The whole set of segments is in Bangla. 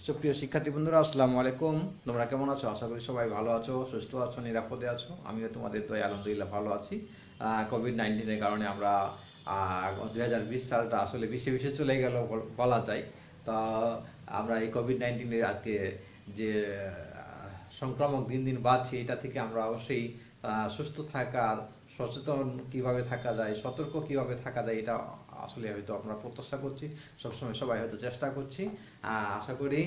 সুপ্রিয় শিক্ষার্থী বন্ধুরা, আসসালামু আলাইকুম। তোমরা কেমন আছো? আশা করি সবাই ভালো আছো, সুস্থ আছো, নিরাপদে আছো। আমিও তোমাদের দয়ায় আলহামদুলিল্লাহ ভালো আছি। কোভিড-19 কারণে আমরা 2020 সালটা আসলে বিষে চলে গেল বলা যায়। তা আমরা এই কোভিড-19 আজকে যে সংক্রামক দিন দিন বাড়ছে, এটা থেকে আমরা অবশ্যই সুস্থ থাকার, সচেতন কিভাবে থাকা যায়, সতর্ক কিভাবে থাকা যায়, এটা আসলে হয়তো আমরা প্রত্যাশা করছি, সবসময় সবাই হয়তো চেষ্টা করছি। আশা করি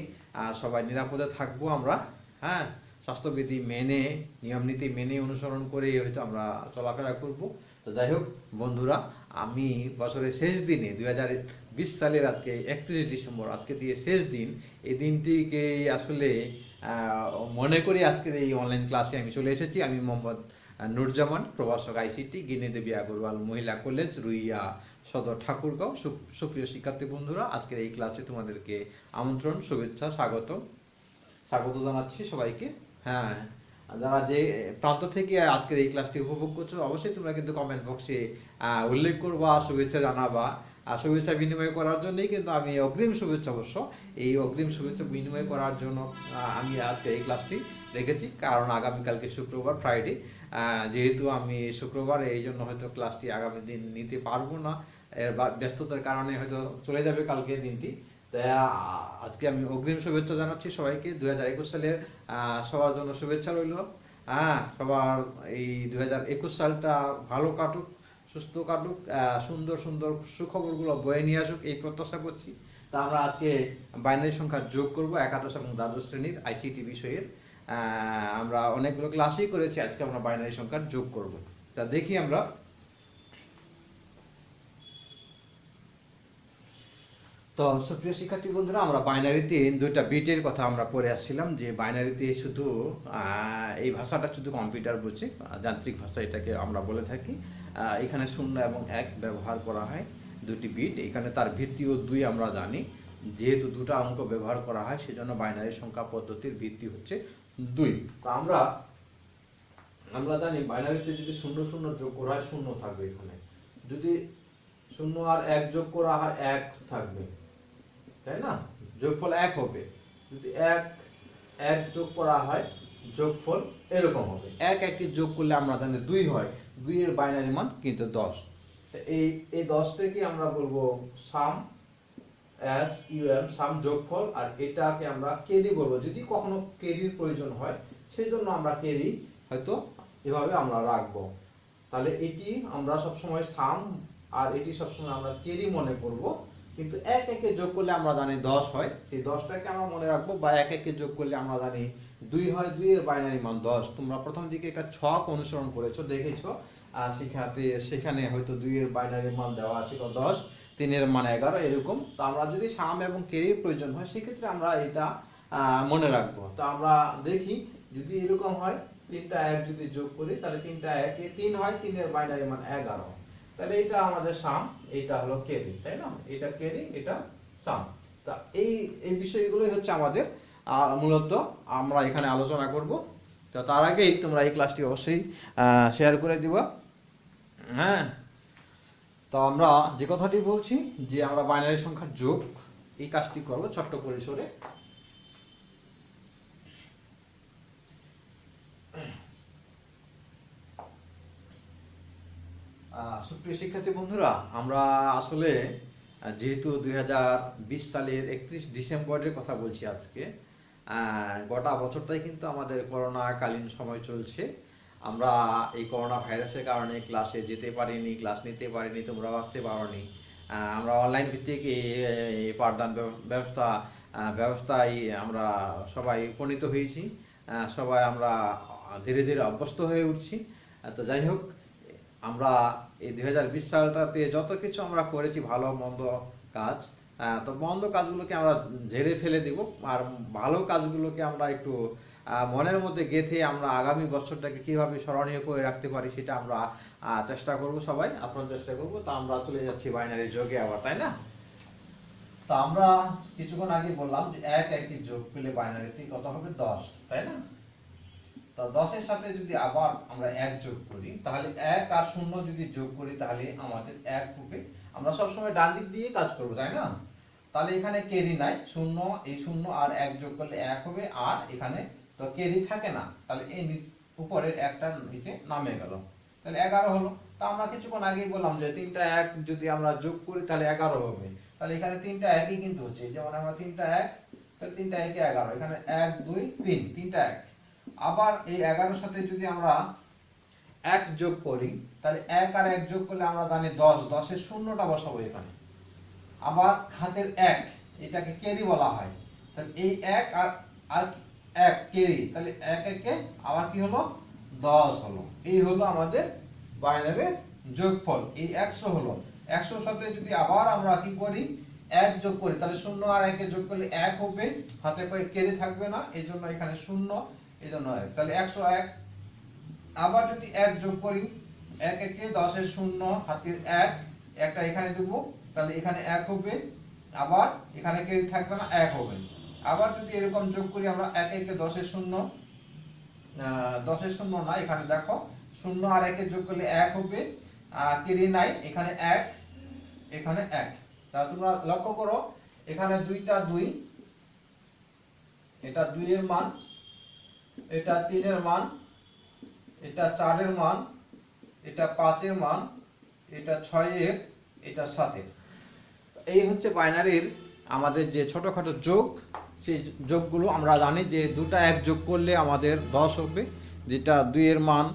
সবাই নিরাপদে থাকবো আমরা। হ্যাঁ, স্বাস্থ্যবিধি মেনে, নিয়ম নীতি মেনে অনুসরণ করে হয়তো আমরা চলাফেরা করব। তো যাই হোক বন্ধুরা, আমি বছরের শেষ দিনে 2020 সালের আজকে 31 ডিসেম্বর, আজকে দিয়ে শেষ দিন। এই দিনটিকে আসলে মনে করি আজকের এই অনলাইন ক্লাসে আমি চলে এসেছি। আমি মোহাম্মদ নুরজামান, প্রভাষক আইসিটি, গিনি দেবী আগরওয়াল মহিলা কলেজ, রুইয়া সদর, ঠাকুরগাঁও। সুপ্রিয় শিক্ষার্থী বন্ধুরা, আজকের এই ক্লাসে তোমাদেরকে আমন্ত্রণ, শুভেচ্ছা, স্বাগত জানাচ্ছি সবাইকে। হ্যাঁ, যারা যে প্রান্ত থেকে আজকের এই ক্লাসটি উপভোগ করছো, অবশ্যই তোমরা কিন্তু কমেন্ট বক্সে উল্লেখ করবা, শুভেচ্ছা জানাবা। আর শুভেচ্ছা বিনিময় করার জন্যই কিন্তু আমি অগ্রিম শুভেচ্ছা, এই অগ্রিম শুভেচ্ছা বিনিময় করার জন্য আমি আজকে এই ক্লাসটি রেখেছি। কারণ আগামীকালকে শুক্রবার, ফ্রাইডে, যেহেতু আমি শুক্রবার, এই জন্য হয়তো ক্লাসটি আগামী দিন নিতে পারবো না। এর ব্যস্ততার কারণে হয়তো চলে যাবে কালকে দিনটি। তাই আজকে আমি অগ্রিম শুভেচ্ছা জানাচ্ছি সবাইকে। 2021 সালের সবার জন্য শুভেচ্ছা রইল। সবার এই 2021 সালটা ভালো কাটুক, সুস্থ কাটুক, সুন্দর সুন্দর সুখবরগুলো বয়ে নিয়ে আসুক, এই প্রত্যাশা করছি। তা আমরা আজকে বাইনারি সংখ্যার যোগ করব একাদশ এবং দ্বাদশ শ্রেণীর আইসিটি বিষয়ের। আমরা অনেকগুলো ক্লাসই করেছি, আজকে আমরা বাইনারি সংখ্যার যোগ করব। তা দেখি আমরা। তো সুপ্রিয় শিক্ষার্থী বন্ধুরা, আমরা বাইনারিতে দুইটা বিটের কথা আমরা পড়ে আসছিলাম, যে বাইনারিতে শুধু এই ভাষাটা শুধু কম্পিউটার বুঝে, যান্ত্রিক ভাষা এটাকে আমরা বলে থাকি। এখানে 0 এবং 1 ব্যবহার করা হয়, দুটি বিট। এখানে তার ভিত্তিও 2 আমরা জানি। যেহেতু দুটো অঙ্ক ব্যবহার করা হয়, সেজন্য বাইনারি সংখ্যা পদ্ধতির ভিত্তি হচ্ছে 2। তো আমরা জানি বাইনারিতে যদি 0 0 যোগ করা হয় 0 থাকবে, এখানে যদি 0 আর 1 যোগ করা হয় 1 থাকবে, তাই না? যোগফল 1 হবে। যদি 1 যোগ করা হয়, যোগফল এরকম হবে। 1 কে যোগ করলে আমরা জানি 2 হয়। 2 এর বাইনারি মান কিন্তু 10। এই 10 টাকে আমরা বলবো সাম, সাম যোগফল। আর এটাকে আমরা কেরি বলবো, যদি কখনো কেরির প্রয়োজন হয়, সেই জন্য আমরা কেরি হয়তো এভাবে আমরা রাখবো। তাহলে এটি আমরা সবসময় সাম, আর এটি সবসময় আমরা কেরি মনে করব। কিন্তু 1 1 যোগ করলে আমরা জানি 10 হয়, সেই 10টাকে আমরা মনে রাখবো। বা 1 1 যোগ করলে আমরা জানি 2 হয়, 2 এর বাইনারি মান 10। তোমরা প্রথম দিকে একটা ছক অনুসরণ করেছো, দেখেছো। সেখানে হয়তো 2 এর বাইনারি মান দেওয়া ছিল 10, 3 এর মান 11, এরকম। তো আমরা যদি সাম এবং কেরির প্রয়োজন হয়, সেক্ষেত্রে আমরা এটা মনে রাখবো। তো আমরা দেখি, যদি এরকম হয়, 3টা 1 যদি যোগ করি, তাহলে 3টা 1 এ 3 হয়, 3 এর বাইনারি মান 11। তাহলে এটা আমাদের সাম, এটা হলো কেরি, তাই না? এটা কেরি, এটা সাম। তা এই বিষয়গুলোই হচ্ছে আমাদের মূলত আমরা এখানে আলোচনা করব। তো তার আগেই তোমরা এই ক্লাসটি অবশ্যই শেয়ার করে দিবা। হ্যাঁ, তো আমরা যে কথাটি বলছি, যে আমরা বাইনারি সংখ্যার যোগ, এই কাজটি করব ছোট্ট পরিসরে। সুপ্রিয় শিক্ষার্থী বন্ধুরা, আমরা আসলে যেহেতু 2020 সালের 31 ডিসেম্বরের কথা বলছি আজকে, গোটা বছরটাই কিন্তু আমাদের করোনাকালীন সময় চলছে। আমরা এই করোনা ভাইরাসের কারণে ক্লাসে যেতে পারিনি, ক্লাস নিতে পারিনি, তোমরাও আসতে পারোনি। আমরা অনলাইন ভিত্তিক পাঠদান ব্যবস্থায় আমরা সবাই উপনীত হয়েছি। সবাই আমরা ধীরে ধীরে অভ্যস্ত হয়ে উঠছি। তো যাই হোক, আমরা এই 2020 সালটাতে যত কিছু আমরা করেছি, ভালো মন্দ কাজ, তো মন্দ কাজগুলোকে আমরা ঝেড়ে ফেলে দিব, আর ভালো কাজগুলোকে আমরা একটু মনের মধ্যে গেঁথে আমরা আগামী বছরটাকে কিভাবে স্মরণীয় করে রাখতে পারি, সেটা আমরা চেষ্টা করব, সবাই আপনার চেষ্টা করব। তো আমরা চলে যাচ্ছি বাইনারি যোগে আবার, তাই না? তো আমরা কিছুক্ষণ আগে বললাম যে 1 1 যোগ করলে বাইনারিতে কত হবে? 10, তাই না? তো 10 এর সাথে যদি আবার আমরা 1 যোগ করি, তাহলে 1 আর 0 যদি যোগ করি, তাহলে আমাদের 1 হবে। আমরা সবসময় ডান দিক দিয়ে কাজ করব, তাই না? তাহলে এখানে কেরি নাই, শূন্য, এই শূন্য আর এক যোগ করলে এক হবে, আর এখানে তো কেরি থাকে না, তাহলে এই উপরের একটা নিচে নামে গেল, তাহলে 11 হলো। তা আমরা কিছুক্ষণ আগেই বললাম যে তিনটা এক যদি আমরা যোগ করি তাহলে 11 হবে, তাহলে এখানে তিনটা একই কিন্তু হচ্ছে, যেমন আমরা তিনটা এক, তাহলে তিনটা একে 11, এখানে 1 2 3 তিনটা এক। আবার এই 11 সাথে যদি আমরা এক যোগ করি, তাহলে এক আর এক যোগ করলে আমরা জানি 10, 10 এর শূন্যটা বসাবো এখানে। আবার হাতের এক, এটাকে কেরি বলা হয়, তাহলে এই এক আর আর এক কেরি, তাহলে এক একে আবার কি হলো 10 হলো। এই হলো আমাদের বাইনারির যোগফল, এই 100 হলো। 100 সাথে যদি আবার আমরা কি করি, এক যোগ করি, তাহলে শূন্য আর একে যোগ করলে এক হবে, হাতে কয়ে কেরি থাকবে না, এই জন্য এখানে শূন্য, এই জন্য এক, তাহলে 101। আবার যদি এক যোগ করি, এক একে 10 এর শূন্য, হাতের এক, একটা এখানে দেব, তাহলে এখানে এক হবে, আবার এখানে কেরি থাকবে না, এক হবে। আবার যদি এরকম যোগ করি আমরা, এক একে 10 এর শূন্য, 10 এর শূন্য না, এখানে দেখো শূন্য আর একে যোগ করলে এক হবে, কেরি নাই, এখানে এক, এখানে এক। তাহলে তোমরা লক্ষ্য করো, এখানে দুইটা 2, এটা 2 এর মান, এটা 3 এর মান, এটা 4 এর মান, এটা 5 এর মান, এটা 6 এর, এটা 7 এর। এই হচ্ছে বাইনারির আমাদের যে ছোটখাটো যোগ, সেই যোগগুলো আমরা জানি যে দুটা এক যোগ করলে আমাদের 10 হবে, যেটা 2 এর মান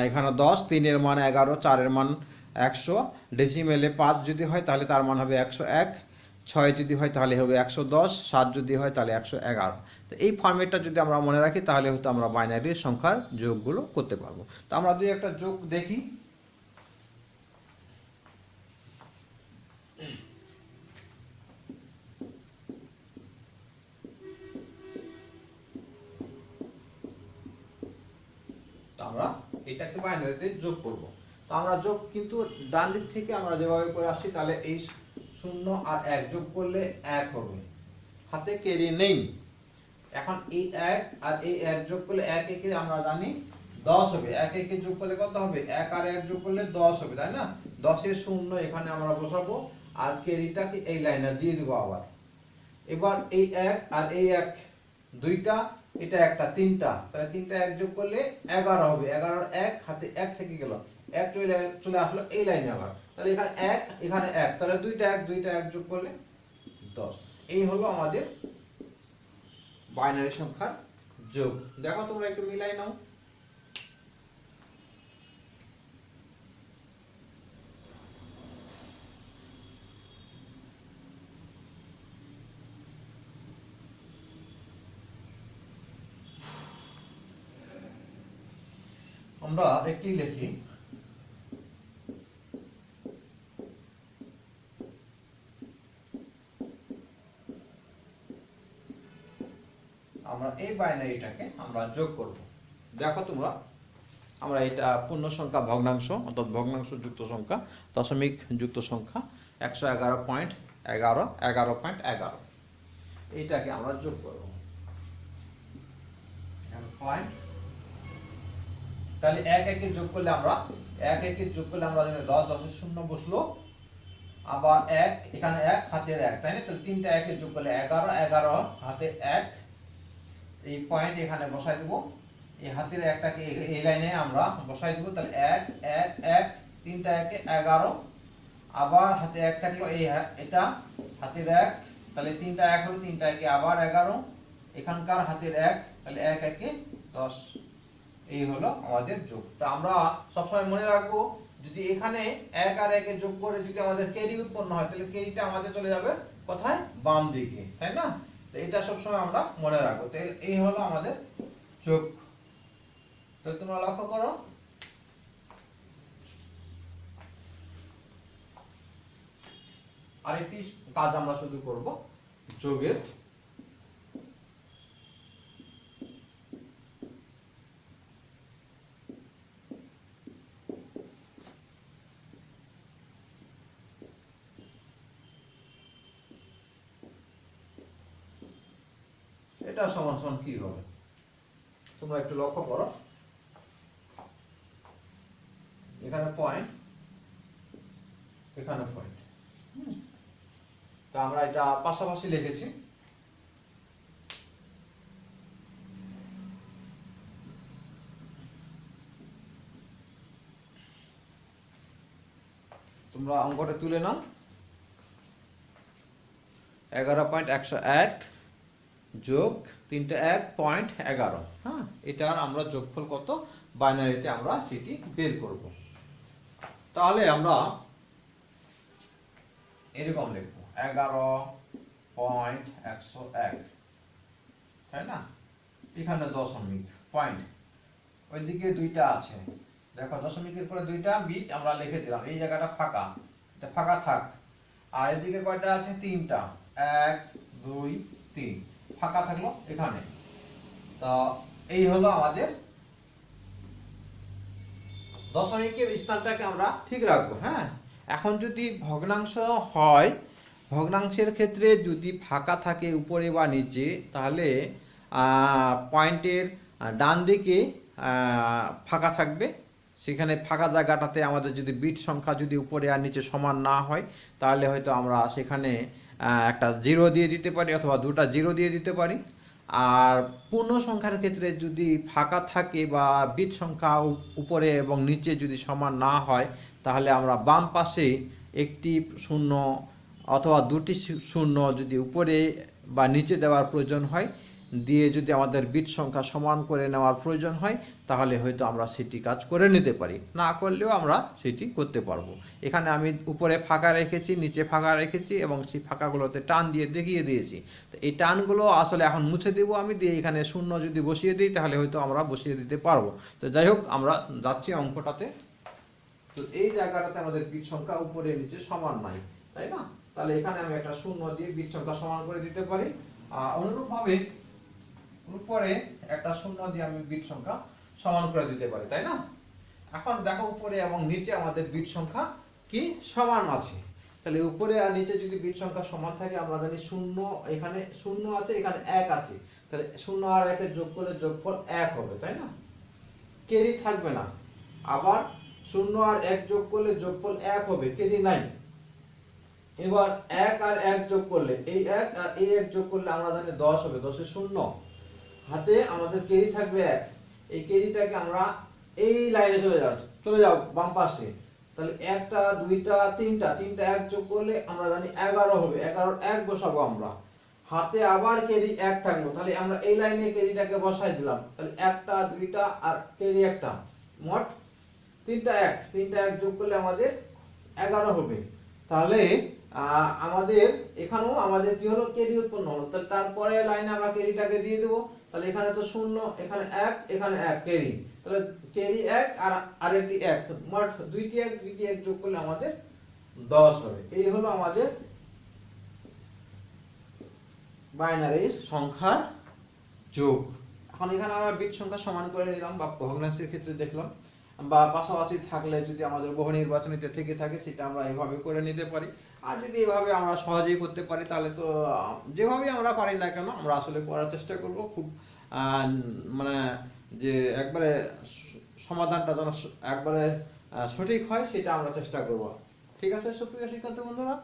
এখানে 10, 3 এর মান 11, 4 এর মান 100, ডেসিমেলে 5 যদি হয় তাহলে তার মান হবে 101, 6 যদি হয় তাহলে হবে 110, 7 যদি হয় তাহলে 111। তো এই ফরম্যাটটা যদি আমরা মনে রাখি তাহলে হয়তো আমরা বাইনারি সংখ্যার যোগগুলো করতে পারবো। তো আমরা দুই একটা যোগ দেখি। আমরা এটাকে বাইনারিতে যোগ করব। তো আমরা যোগ কিন্তু ডান দিক থেকে আমরা যেভাবে করে আসছি, তাহলে এই 0 আর 1 যোগ করলে 1 হবে, হাতে কেরি নেই। এখন এই 1 আর এই 1 যোগ করলে 1 একে আমরা জানি 10 হবে, 1 একে যোগ করলে কত হবে, 1 আর 1 যোগ করলে 10 হবে, তাই না? 10 এর 0 এখানে আমরা বসাবো, আর কেরিটাকে এই লাইনে দিয়ে দেব আবার। এবার এই 1 আর এই 1 দুইটা, এটা একটা, তিনটা, তাহলে তিনটা এক যোগ করলে 11 হবে, 11 আর 1 হাতে 1 থেকে গেল, 1 চলে আসলো এই লাইনে আবার, তাহলে এখানে 1 এখানে 1, তাহলে দুইটা 1 যোগ করলে 10। এই হলো আমাদের বাইনারি সংখ্যার যোগ। দেখো তোমরা একটু মিলাই নাও। আমরা একটি লিখি, আমরা এই বাইনারিটাকে আমরা যোগ করব। দেখো তোমরা, আমরা এটা পূর্ণ সংখ্যা ভগ্নাংশ, অর্থাৎ ভগ্নাংশ যুক্ত সংখ্যা, দশমিক যুক্ত সংখ্যা 111.11 11.11, এইটাকে আমরা যোগ করব। তাহলে 1 1 যোগ করলে আমরা 1 1 যোগ করলে আমরা জানি 10, 10 এর 0 বসলো, আবার 1 এখানে 1 হাতের 1, তাই না? তাহলে তিনটা 1 যোগ করলে 11, 11 হাতে 1, এই পয়েন্ট এখানে বসাই দেব, এই হাতের একটাকে এই লাইনে আমরা বসাই দেব, তাহলে 1 1 1 তিনটা 1 11, আবার হাতে 1 থাকলো, এই এটা হাতের 1, তাহলে তিনটা 1 হলো, তিনটা 1 আবার 11, এখানকার হাতের 1, তাহলে 1 1 10। এই হলো আমাদের যোগ। তা আমরা সবসময় মনে রাখবো, যদি এখানে 1 আর 1 যোগ করে যদি আমাদের কেরি উৎপন্ন হয়, তাহলে কেরিটা আমাদের চলে যাবে কোথায়, বাম দিকে, তাই না? তো এটা সবসময় আমরা মনে রাখবো। তো এই হলো আমাদের যোগ। তো তোমরা লক্ষ্য করো, আরেকটি কাজ আমরা শুধু করব যোগের। এটা সমান সমান কি হবে তোমরা একটু লক্ষ্য করো, এখানে পয়েন্ট, এখানে পয়েন্ট, তো আমরা এটা পাশাপাশি লিখেছি। তোমরা অঙ্কটা তুলে নাও। 11.101 যোগ 3.1.11। হ্যাঁ, এটার আমরা যোগফল কত বাইনারিতে আমরা সেটি বের করব। তাহলে আমরা এরকম লিখব 11.101, তাই না? এখানে দশমিক পয়েন্ট, ওইদিকে দুইটা আছে, দেখো দশমিকের পরে দুইটা বিট আমরা লিখে দিলাম, এই জায়গাটা ফাঁকা, এটা ফাঁকা থাক। আর এদিকে কয়টা আছে? তিনটা, 1 2 3 ফাঁকা থাকলো এখানে। তো এই হলো আমাদের দশমিকের স্থানটাকে আমরা ঠিক রাখবো। হ্যাঁ, এখন যদি ভগ্নাংশ হয়, ভগ্নাংশের ক্ষেত্রে যদি ফাঁকা থাকে উপরে বা নিচে, তাহলে পয়েন্টের ডান দিকে ফাঁকা থাকবে। সেখানে ফাঁকা জায়গাটাতে আমাদের যদি বিট সংখ্যা যদি উপরে আর নিচে সমান না হয়, তাহলে হয়তো আমরা সেখানে একটা 0 দিয়ে দিতে পারি অথবা দুটা 0 দিয়ে দিতে পারি। আর পূর্ণ সংখ্যার ক্ষেত্রে যদি ফাঁকা থাকে বা বিট সংখ্যা উপরে এবং নিচে যদি সমান না হয়, তাহলে আমরা বাম পাশে একটি শূন্য অথবা দুটি শূন্য যদি উপরে বা নিচে দেওয়ার প্রয়োজন হয়, দিয়ে যদি আমাদের বিট সংখ্যা সমান করে নেওয়ার প্রয়োজন হয়, তাহলে হয়তো আমরা সেটি কাজ করে নিতে পারি, না করলেও আমরা সেটি করতে পারবো। এখানে আমি উপরে ফাঁকা রেখেছি, নিচে ফাঁকা রেখেছি এবং সেই ফাঁকাগুলোতে টান দিয়ে দেখিয়ে দিয়েছি। তো এই টানগুলো আসলে এখন মুছে দেবো আমি, দিয়ে এখানে শূন্য যদি বসিয়ে দিই তাহলে হয়তো আমরা বসিয়ে দিতে পারবো। তো যাই হোক, আমরা যাচ্ছি অঙ্কটাতে। তো এই জায়গাটাতে আমাদের বিট সংখ্যা উপরে নিচে সমান নাই, তাই না? তাহলে এখানে আমি একটা শূন্য দিয়ে বিট সংখ্যা সমান করে দিতে পারি। অনুরূপভাবে উপরে একটা শূন্য দিয়ে আমি বিট সংখ্যা সমান করে দিতে পারি, তাই না? এখন দেখো উপরে এবং নিচে আমাদের বিট সংখ্যা কি সমান আছে। তাহলে উপরে আর নিচে যদি বিট সংখ্যা সমান থাকে, আমরা জানি শূন্য, এখানে শূন্য আছে, এখানে 1 আছে, তাহলে শূন্য আর 1 এর যোগ করলে যোগফল 1 হবে, তাই না? কেরি থাকবে না। আবার শূন্য আর 1 যোগ করলে যোগফল 1 হবে, কেরি নাই। এবার 1 আর 1 যোগ করলে, এই 1 আর এই 1 যোগ করলে আমরা জানি 10 হবে, 10 এর শূন্য, হাতে আমাদের কেরি থাকবে 1। এই কেরিটাকে আমরা এই লাইনে চলে যাও বাম পাশে। তাহলে একটা, দুইটা, তিনটা 1 যোগ করলে আমরা জানি 11 হবে, 11 1 বসাবো আমরা। হাতে আবার কেরি 1 থাকলো, তাহলে আমরা এই লাইনে কেরিটাকে বসাই দিলাম। তাহলে একটা, দুইটা আর কেরি একটা, মোট 1 যোগ করলে আমাদের 11 হবে। তাহলে আমাদের এখানেও আমাদের কি হলো? কেরি উৎপন্ন হলো। তাহলে তারপরে লাইনে আমরা কেরিটাকে দিয়ে দেব। তাহলে এখানে তো শূন্য, এখানে 1, এখানে 1 কেরি, তাহলে কেরি 1 আর আরেকটি 1, মোট দুইটি 1 যোগ করলে আমাদের 10 হবে। এই হলো আমাদের বাইনারি সংখ্যার যোগ। এখন এখানে আমরা বিট সংখ্যা সমান করে নিলাম, বা ভগ্নাংশের ক্ষেত্রে দেখলাম, বা পাশাপাশি থাকলে যদি আমাদের বহু নির্বাচনীতে থেকে থাকে, সেটা আমরা এইভাবে করে নিতে পারি। আর যদি এভাবে আমরা সহজেই করতে পারি, তাহলে তো যেভাবে আমরা পারি না কেন, আমরা আসলে করার চেষ্টা করব খুব মানে যে একবারে সমাধানটা যেন একবারে সঠিক হয়, সেটা আমরা চেষ্টা করব। ঠিক আছে সুপ্রিয় শিক্ষার্থী বন্ধুরা,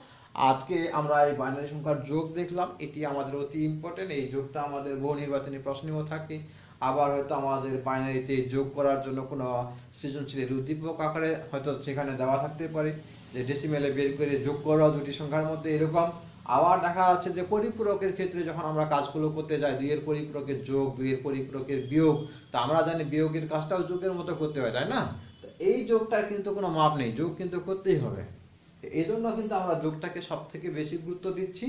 আজকে আমরা এই বাইনারি সংখ্যার যোগ দেখলাম। এটি আমাদের অতি ইম্পর্টেন্ট। এই যোগটা আমাদের বহু নির্বাচনী প্রশ্নেও থাকে। আবার হয়তো আমাদের বাইনারিতে যোগ করার জন্য কোনো সৃজনশীলের উদ্দীপক আকারে হয়তো সেখানে দেওয়া থাকতে পারে, যে ডেসিমেলে বের করে যোগ করা দুটি সংখ্যার মধ্যে, এরকম। আবার দেখা যাচ্ছে যে পরিপূরকের ক্ষেত্রে যখন আমরা কাজগুলো করতে যাই, 2 এর পরিপূরকের যোগ, 2 এর পরিপূরকের বিয়োগ, তো আমরা জানি বিয়োগের কাজটাও যোগের মতো করতে হয়, তাই না? তো এই যোগটার কিন্তু কোনো মাপ নেই, যোগ কিন্তু করতেই হবে। এই জন্য কিন্তু আমরা যোগটাকে সব থেকে বেশি গুরুত্ব দিচ্ছি,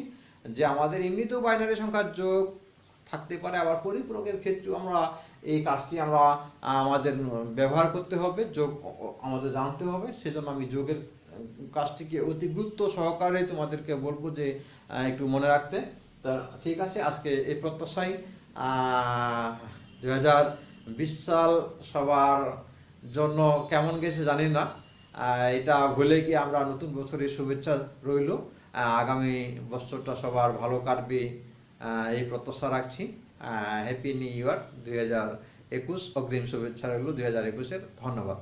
যে আমাদের এমনিতেও বাইনারি সংখ্যার যোগ থাকতে পারে, আবার পরিপূরকের ক্ষেত্রেও আমরা এই কাজটি আমরা আমাদের ব্যবহার করতে হবে, যোগ আমাদের জানতে হবে। সেজন্য আমি যোগের কাজটিকে অতি গুরুত্ব সহকারে তোমাদেরকে বলবো যে একটু মনে রাখতে। তা ঠিক আছে, আজকে এই প্রত্যাশাই 2020 সাল সবার জন্য কেমন গেছে জানি না, এটা ভুলে গিয়ে আমরা নতুন বছরের শুভেচ্ছা রইল। আগামী বছরটা সবার ভালো কাটবে এই প্রত্যাশা রাখছি। হ্যাপি নিউ ইয়ার 2021, অগ্রিম শুভেচ্ছা রইল 2021-এর। ধন্যবাদ।